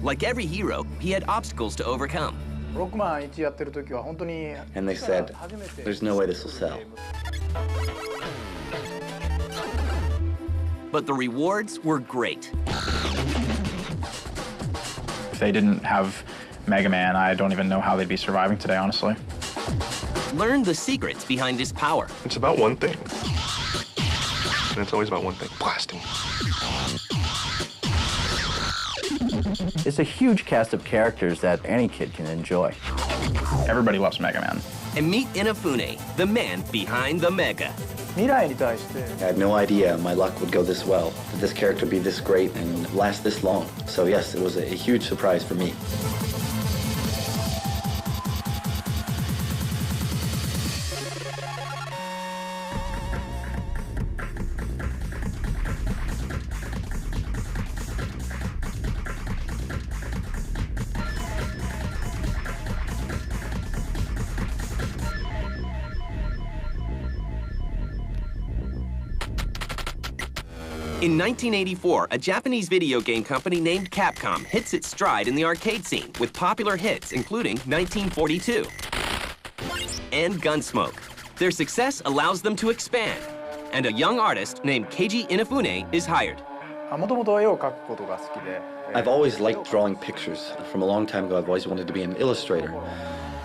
Like every hero, he had obstacles to overcome. And they said, there's no way this will sell. But the rewards were great. If they didn't have Mega Man, I don't even know how they'd be surviving today, honestly. Learn the secrets behind his power. It's about one thing. And it's always about one thing, blasting. It's a huge cast of characters that any kid can enjoy. Everybody loves Mega Man. And meet Inafune, the man behind the Mega. I had no idea my luck would go this well, that this character would be this great and last this long. So yes, it was a huge surprise for me. In 1984, a Japanese video game company named Capcom hits its stride in the arcade scene with popular hits including 1942 and Gunsmoke. Their success allows them to expand, and a young artist named Keiji Inafune is hired. I've always liked drawing pictures. From a long time ago, I've always wanted to be an illustrator.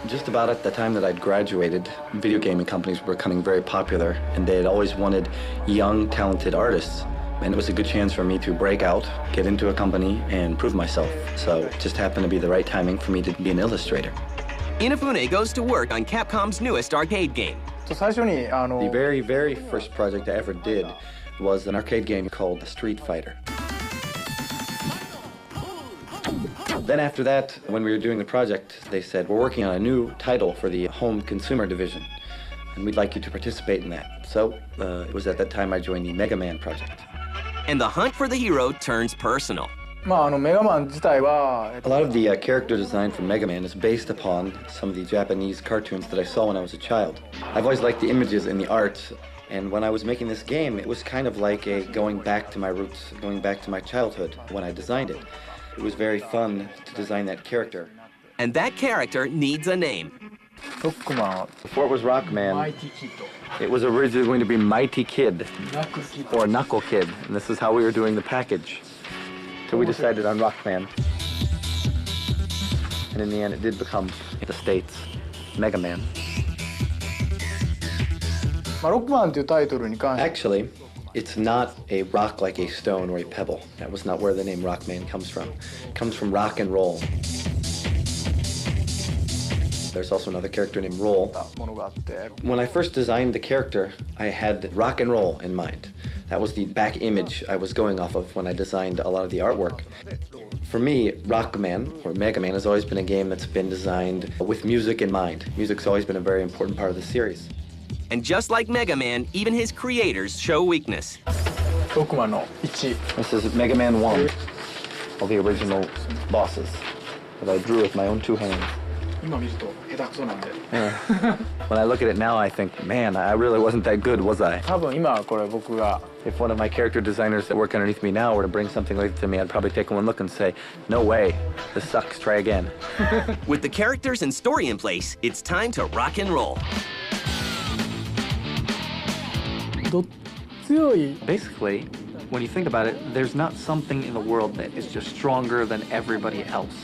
Just about at the time that I'd graduated, video gaming companies were becoming very popular, and they had always wanted young, talented artists. And it was a good chance for me to break out, get into a company, and prove myself. So it just happened to be the right timing for me to be an illustrator. Inafune goes to work on Capcom's newest arcade game. The very, very first project I ever did was an arcade game called Street Fighter. Then after that, when we were doing the project, they said, we're working on a new title for the home consumer division, and we'd like you to participate in that. So it was at that time I joined the Mega Man project. And the hunt for the hero turns personal. A lot of the character design for Mega Man is based upon some of the Japanese cartoons that I saw when I was a child. I've always liked the images and the art, and when I was making this game, it was kind of like going back to my roots, going back to my childhood when I designed it. It was very fun to design that character. And that character needs a name. Before it was Rockman, it was originally going to be Mighty Kid, or Knuckle Kid, and this is how we were doing the package. So we decided on Rockman. And in the end, it did become the States Mega Man. Actually, it's not a rock like a stone or a pebble. That was not where the name Rockman comes from. It comes from rock and roll. There's also another character named Roll. When I first designed the character, I had rock and roll in mind. That was the back image I was going off of when I designed a lot of the artwork. For me, Rockman, or Mega Man, has always been a game that's been designed with music in mind. Music's always been a very important part of the series. And just like Mega Man, even his creators show weakness. This is Mega Man 1, all the original bosses that I drew with my own two hands. Yeah. When I look at it now, I think, man, I really wasn't that good, was I? If one of my character designers that work underneath me now were to bring something like that to me, I'd probably take one look and say, no way, this sucks, try again. With the characters and story in place, it's time to rock and roll. Basically, when you think about it, there's not something in the world that is just stronger than everybody else.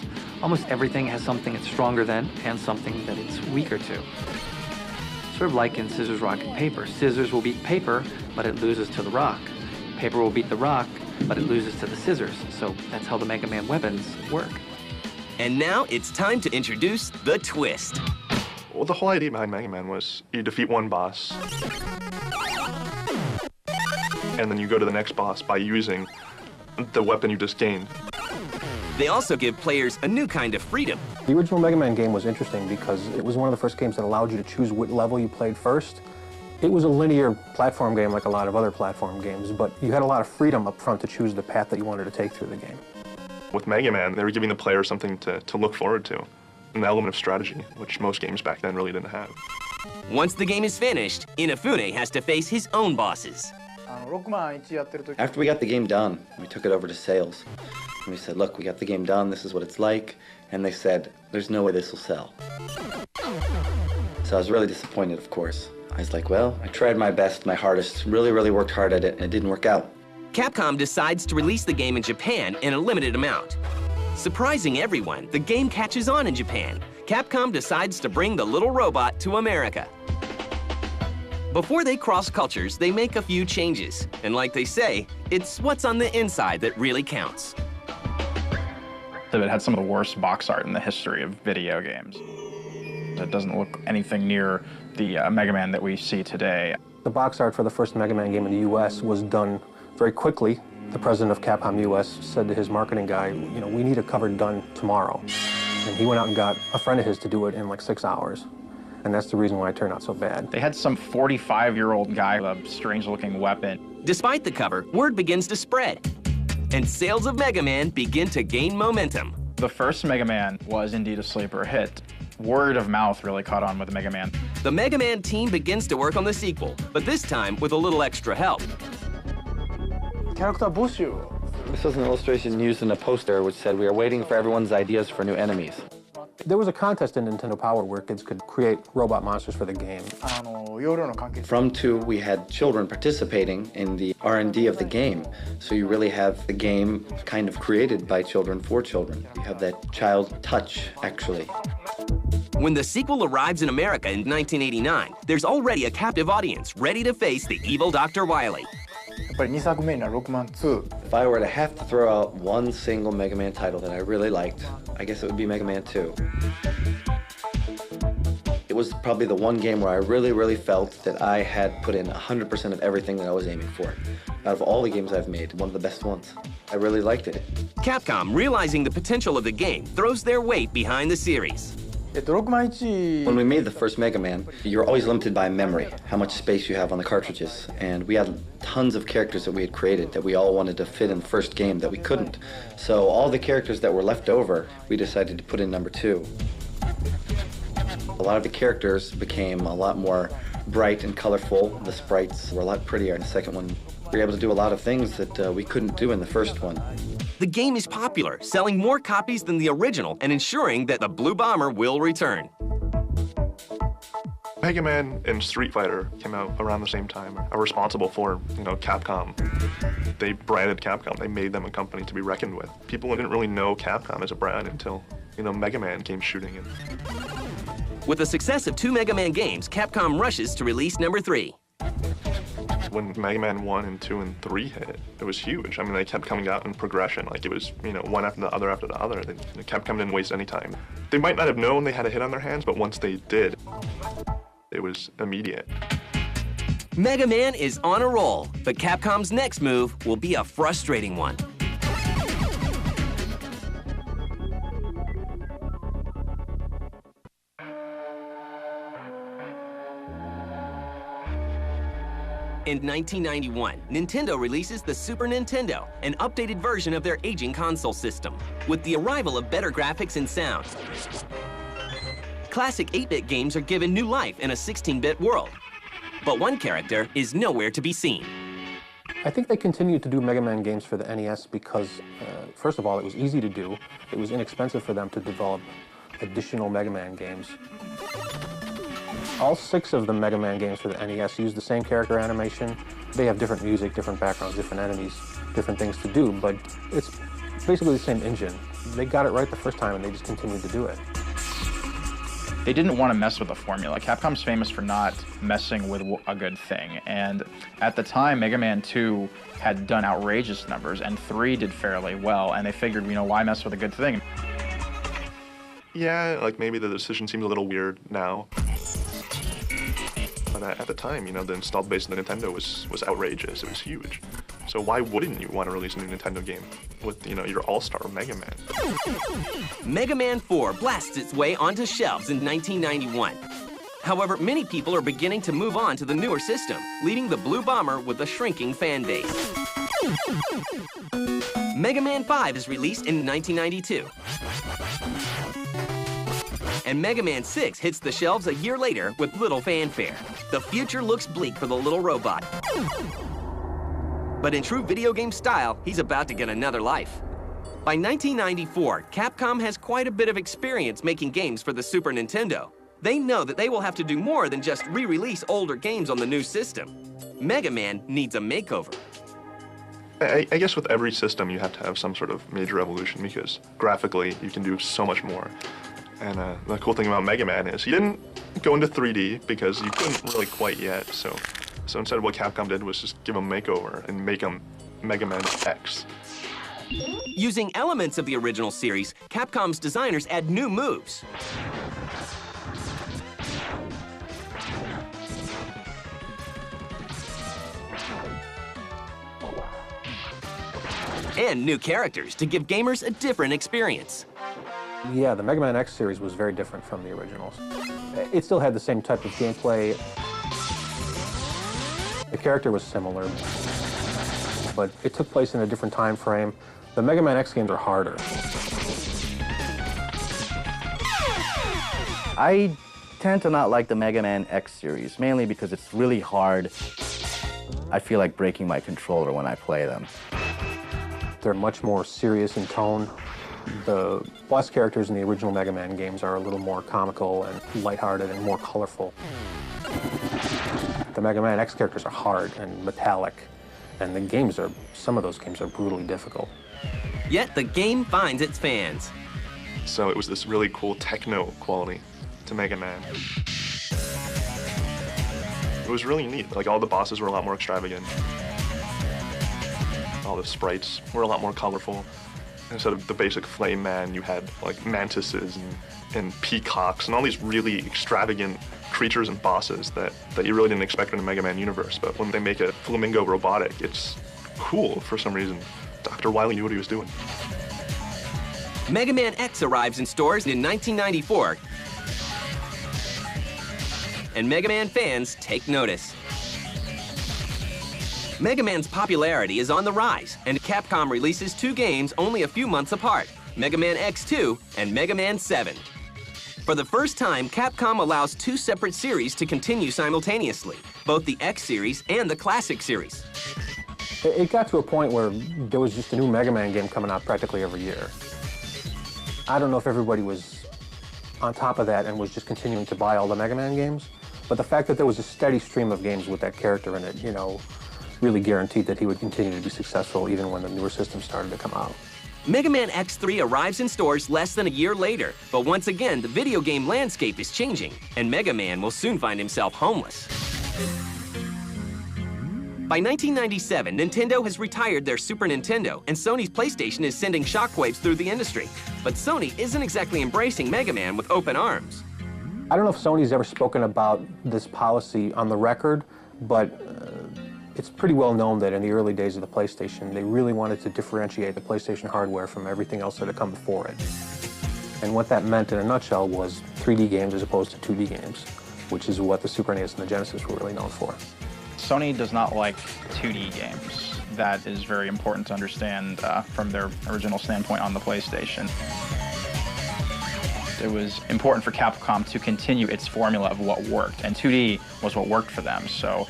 Almost everything has something it's stronger than and something that it's weaker to. Sort of like in scissors, rock, and paper. Scissors will beat paper, but it loses to the rock. Paper will beat the rock, but it loses to the scissors. So that's how the Mega Man weapons work. And now it's time to introduce the twist. Well, the whole idea behind Mega Man was you defeat one boss, and then you go to the next boss by using the weapon you just gained. They also give players a new kind of freedom. The original Mega Man game was interesting because it was one of the first games that allowed you to choose what level you played first. It was a linear platform game like a lot of other platform games, but you had a lot of freedom up front to choose the path that you wanted to take through the game. With Mega Man, they were giving the player something to look forward to, an element of strategy, which most games back then really didn't have. Once the game is finished, Inafune has to face his own bosses. After we got the game done, we took it over to sales. And we said, look, we got the game done, this is what it's like. And they said, there's no way this will sell. So I was really disappointed, of course. I was like, well, I tried my best, my hardest, really worked hard at it, and it didn't work out. Capcom decides to release the game in Japan in a limited amount. Surprising everyone, the game catches on in Japan. Capcom decides to bring the little robot to America. Before they cross cultures, they make a few changes. And like they say, it's what's on the inside that really counts. It had some of the worst box art in the history of video games. It doesn't look anything near the Mega Man that we see today. The box art for the first Mega Man game in the US was done very quickly. The president of Capcom US said to his marketing guy, you know, we need a cover done tomorrow. And he went out and got a friend of his to do it in like 6 hours. And that's the reason why it turned out so bad. They had some 45-year-old guy with a strange-looking weapon. Despite the cover, word begins to spread. And sales of Mega Man begin to gain momentum. The first Mega Man was indeed a sleeper hit. Word of mouth really caught on with Mega Man. The Mega Man team begins to work on the sequel, but this time with a little extra help. This was an illustration used in a poster which said, we are waiting for everyone's ideas for new enemies. There was a contest in Nintendo Power where kids could create robot monsters for the game. From 2, we had children participating in the R&D of the game. So you really have the game kind of created by children for children. You have that child touch, actually. When the sequel arrives in America in 1989, there's already a captive audience ready to face the evil Dr. Wily. If I were to have to throw out one single Mega Man title that I really liked, I guess it would be Mega Man 2. It was probably the one game where I really felt that I had put in 100% of everything that I was aiming for. Out of all the games I've made, one of the best ones. I really liked it. Capcom, realizing the potential of the game, throws their weight behind the series. When we made the first Mega Man, you're always limited by memory, how much space you have on the cartridges. And we had tons of characters that we had created that we all wanted to fit in the first game that we couldn't. So all the characters that were left over, we decided to put in number 2. A lot of the characters became a lot more bright and colorful. The sprites were a lot prettier in the second one. We were able to do a lot of things that we couldn't do in the first one. The game is popular, selling more copies than the original and ensuring that the Blue Bomber will return. Mega Man and Street Fighter came out around the same time, are responsible for, Capcom. They branded Capcom. They made them a company to be reckoned with. People didn't really know Capcom as a brand until, Mega Man came shooting in. With the success of 2 Mega Man games, Capcom rushes to release number 3. When Mega Man 1 and 2 and 3 hit, it was huge. I mean, they kept coming out in progression. Like, it was, one after the other after the other. Capcom didn't waste any time. They might not have known they had a hit on their hands, but once they did, it was immediate. Mega Man is on a roll, but Capcom's next move will be a frustrating one. In 1991, Nintendo releases the Super Nintendo, an updated version of their aging console system, with the arrival of better graphics and sound. Classic 8-bit games are given new life in a 16-bit world, but one character is nowhere to be seen. I think they continued to do Mega Man games for the NES because, first of all, it was easy to do. It was inexpensive for them to develop additional Mega Man games. All 6 of the Mega Man games for the NES use the same character animation. They have different music, different backgrounds, different enemies, different things to do, but it's basically the same engine. They got it right the first time and they just continued to do it. They didn't want to mess with the formula. Capcom's famous for not messing with a good thing, and at the time, Mega Man 2 had done outrageous numbers, and 3 did fairly well, and they figured, why mess with a good thing? Yeah, like maybe the decision seems a little weird now. But at the time, the installed base of the Nintendo was outrageous. It was huge. So why wouldn't you want to release a new Nintendo game with, your all-star Mega Man? Mega Man 4 blasts its way onto shelves in 1991. However, many people are beginning to move on to the newer system, leaving the Blue Bomber with a shrinking fan base. Mega Man 5 is released in 1992. And Mega Man 6 hits the shelves a year later with little fanfare. The future looks bleak for the little robot. But in true video game style, he's about to get another life. By 1994, Capcom has quite a bit of experience making games for the Super Nintendo. They know that they will have to do more than just re-release older games on the new system. Mega Man needs a makeover. I guess with every system you have to have some sort of major evolution because graphically you can do so much more. And the cool thing about Mega Man is he didn't go into 3D because you couldn't really quite yet. So instead what Capcom did was just give him a makeover and make him Mega Man X. Using elements of the original series, Capcom's designers add new moves. And new characters to give gamers a different experience. Yeah, the Mega Man X series was very different from the originals. It still had the same type of gameplay. The character was similar, but it took place in a different time frame. The Mega Man X games are harder. I tend to not like the Mega Man X series, mainly because it's really hard. I feel like breaking my controller when I play them. They're much more serious in tone. The boss characters in the original Mega Man games are a little more comical and lighthearted and more colorful. The Mega Man X characters are hard and metallic, and some of those games are brutally difficult. Yet the game finds its fans. So it was this really cool techno quality to Mega Man. It was really neat. Like all the bosses were a lot more extravagant. All the sprites were a lot more colorful. Instead of the basic Flame Man, you had like mantises and peacocks and all these really extravagant creatures and bosses that you really didn't expect in a Mega Man universe. But when they make a flamingo robotic, it's cool for some reason. Dr. Wily knew what he was doing. Mega Man X arrives in stores in 1994, and Mega Man fans take notice. Mega Man's popularity is on the rise, and Capcom releases two games only a few months apart, Mega Man X2 and Mega Man 7. For the first time, Capcom allows two separate series to continue simultaneously, both the X series and the Classic series. It got to a point where there was just a new Mega Man game coming out practically every year. I don't know if everybody was on top of that and was just continuing to buy all the Mega Man games, but the fact that there was a steady stream of games with that character in it, really guaranteed that he would continue to be successful even when the newer systems started to come out. Mega Man X3 arrives in stores less than a year later, but once again, the video game landscape is changing, and Mega Man will soon find himself homeless. By 1997, Nintendo has retired their Super Nintendo, and Sony's PlayStation is sending shockwaves through the industry. But Sony isn't exactly embracing Mega Man with open arms. I don't know if Sony's ever spoken about this policy on the record, but it's pretty well known that in the early days of the PlayStation, they really wanted to differentiate the PlayStation hardware from everything else that had come before it. And what that meant in a nutshell was 3D games as opposed to 2D games, which is what the Super NES and the Genesis were really known for. Sony does not like 2D games. That is very important to understand from their original standpoint on the PlayStation. It was important for Capcom to continue its formula of what worked, and 2D was what worked for them. So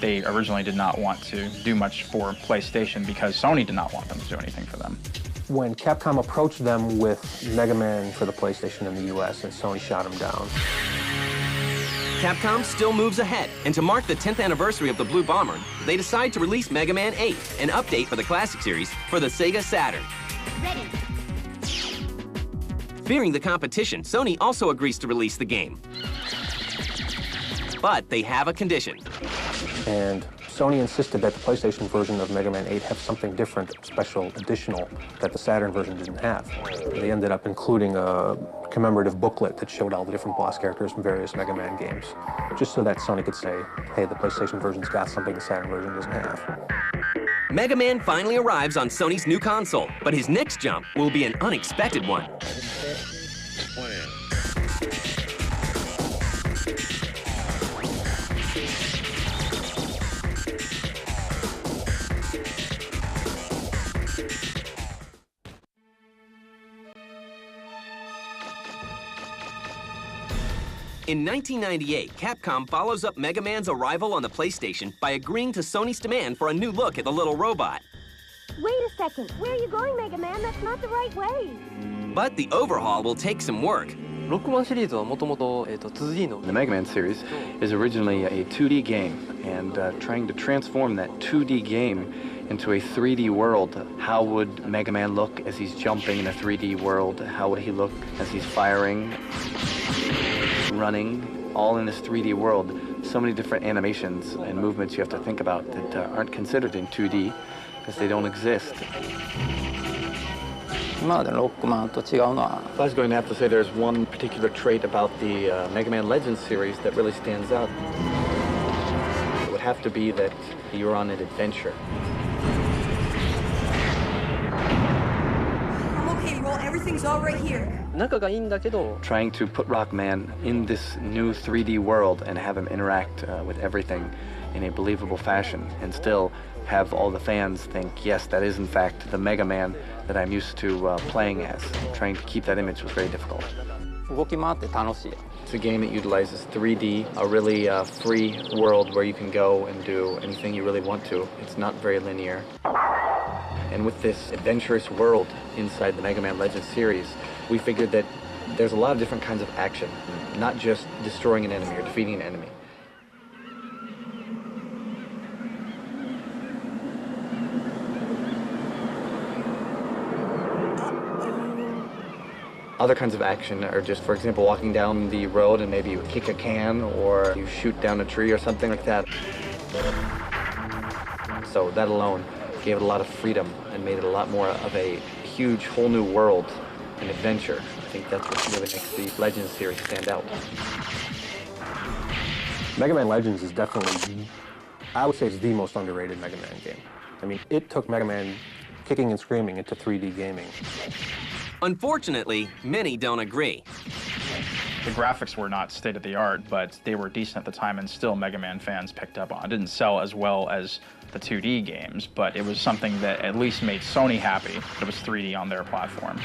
they originally did not want to do much for PlayStation because Sony did not want them to do anything for them. When Capcom approached them with Mega Man for the PlayStation in the US, and Sony shot them down. Capcom still moves ahead, and to mark the 10th anniversary of the Blue Bomber, they decide to release Mega Man 8, an update for the Classic series, for the Sega Saturn. Ready. Fearing the competition, Sony also agrees to release the game. But they have a condition. And Sony insisted that the PlayStation version of Mega Man 8 have something different, special, additional, that the Saturn version didn't have. They ended up including a commemorative booklet that showed all the different boss characters from various Mega Man games, just so that Sony could say, hey, the PlayStation version's got something the Saturn version doesn't have. Mega Man finally arrives on Sony's new console, but his next jump will be an unexpected one. In 1998, Capcom follows up Mega Man's arrival on the PlayStation by agreeing to Sony's demand for a new look at the little robot. Wait a second. Where are you going, Mega Man? That's not the right way. But the overhaul will take some work. ロックマンシリーズはもともと 2D の The Mega Man series is originally a 2D game, and trying to transform that 2D game into a 3D world. How would Mega Man look as he's jumping in a 3D world? How would he look as he's firing, running, all in this 3D world? So many different animations and movements you have to think about that aren't considered in 2D because they don't exist. 今までのロックマンと違うのは If I was going to have to say there's one particular trait about the Mega Man Legends series that really stands out, it would have to be that you're on an adventure. I'm okay, Roll. Everything's all right here. 仲がいいんだけど Trying to put Rockman in this new 3D world and have him interact with everything in a believable fashion and still have all the fans think, yes, that is in fact the Mega Man that I'm used to playing as. Trying to keep that image was very difficult. 動き回って楽しい It's a game that utilizes 3D, a really free world where you can go and do anything you really want to. It's not very linear. And with this adventurous world inside the Mega Man Legends series, we figured that there's a lot of different kinds of action, not just destroying an enemy or defeating an enemy. Other kinds of action are just, for example, walking down the road and maybe you kick a can or you shoot down a tree or something like that. So that alone gave it a lot of freedom and made it a lot more of a huge whole new world and adventure. I think that's what really makes the Legends series stand out. Mega Man Legends is definitely, I would say it's the most underrated Mega Man game. I mean, it took Mega Man kicking and screaming into 3D gaming. Unfortunately, many don't agree. The graphics were not state-of-the-art, but they were decent at the time, and still Mega Man fans picked up on. It didn't sell as well as the 2D games, but it was something that at least made Sony happy that it was 3D on their platform.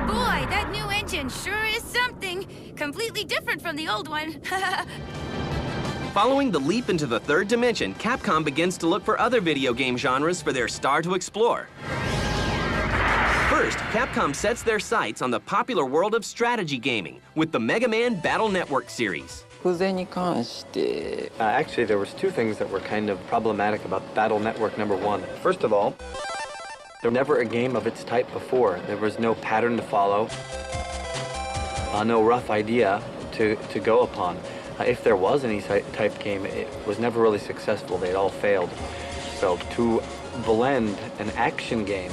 Boy, that new engine sure is something. Completely different from the old one. Following the leap into the third dimension, Capcom begins to look for other video game genres for their star to explore. First, Capcom sets their sights on the popular world of strategy gaming with the Mega Man Battle Network series. 伏線に関して Actually, there was two things that were kind of problematic about Battle Network #1. First of all, there was never a game of its type before. There was no pattern to follow, no rough idea to go upon. If there was any type game, it was never really successful. They'd all failed. So to blend an action game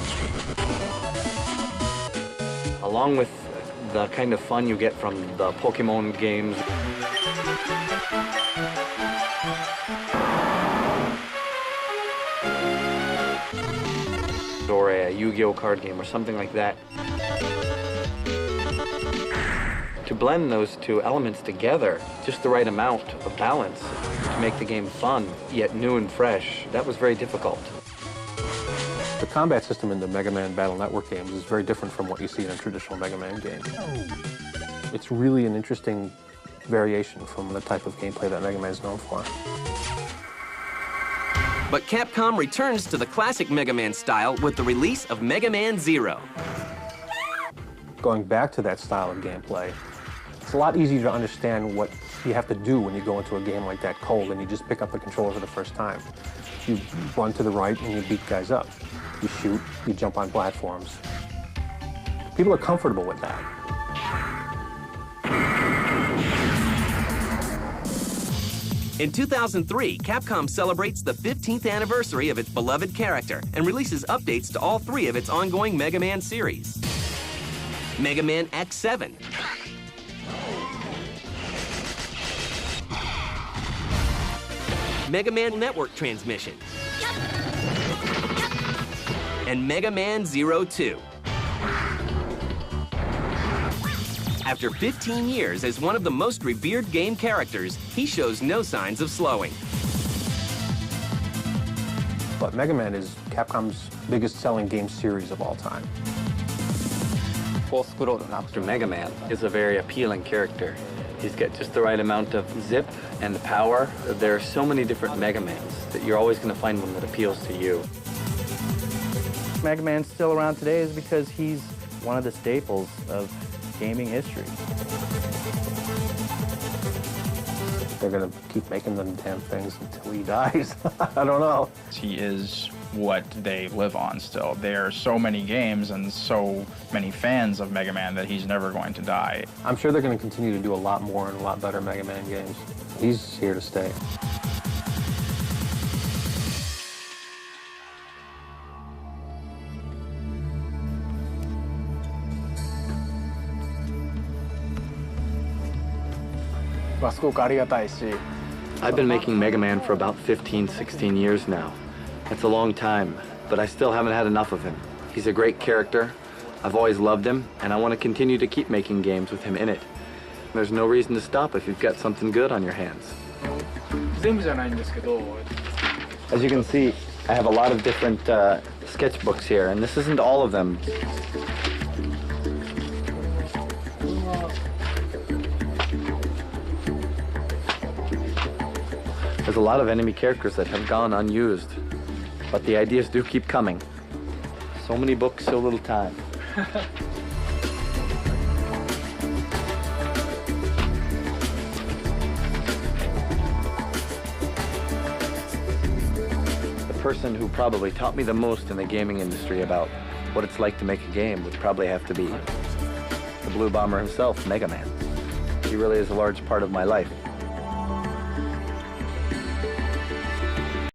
along with the kind of fun you get from the Pokemon games or a Yu-Gi-Oh card game or something like that. To blend those two elements together, just the right amount of balance to make the game fun, yet new and fresh, that was very difficult. The combat system in the Mega Man Battle Network games is very different from what you see in a traditional Mega Man game. It's really an interesting variation from the type of gameplay that Mega Man is known for. But Capcom returns to the classic Mega Man style with the release of Mega Man Zero. Going back to that style of gameplay, it's a lot easier to understand what you have to do when you go into a game like that cold and you just pick up the controller for the first time. You run to the right and you beat guys up. You shoot, you jump on platforms. People are comfortable with that. In 2003, Capcom celebrates the 15th anniversary of its beloved character and releases updates to all three of its ongoing Mega Man series. Mega Man X7, Mega Man Network Transmission, and Mega Man Zero 2. After 15 years as one of the most revered game characters, he shows no signs of slowing. But Mega Man is Capcom's biggest selling game series of all time. 4スクロールのアクション Mega Man is a very appealing character. He's got just the right amount of zip and the power. There are so many different Mega Mans that you're always going to find one that appeals to you. Mega Man's still around today is because he's one of the staples of gaming history. They're going to keep making them damn things until he dies. I don't know. He is what they live on still. There are so many games and so many fans of Mega Man that he's never going to die. I'm sure they're going to continue to do a lot more and a lot better Mega Man games. He's here to stay. I've been making Mega Man for about 15, 16 years now. That's a long time, but I still haven't had enough of him. He's a great character. I've always loved him, and I want to continue to keep making games with him in it. There's no reason to stop if you've got something good on your hands. As you can see, I have a lot of different sketchbooks here, and this isn't all of them. There's a lot of enemy characters that have gone unused, but the ideas do keep coming. So many books, so little time. The person who probably taught me the most in the gaming industry about what it's like to make a game would probably have to be the Blue Bomber himself, Mega Man. He really is a large part of my life.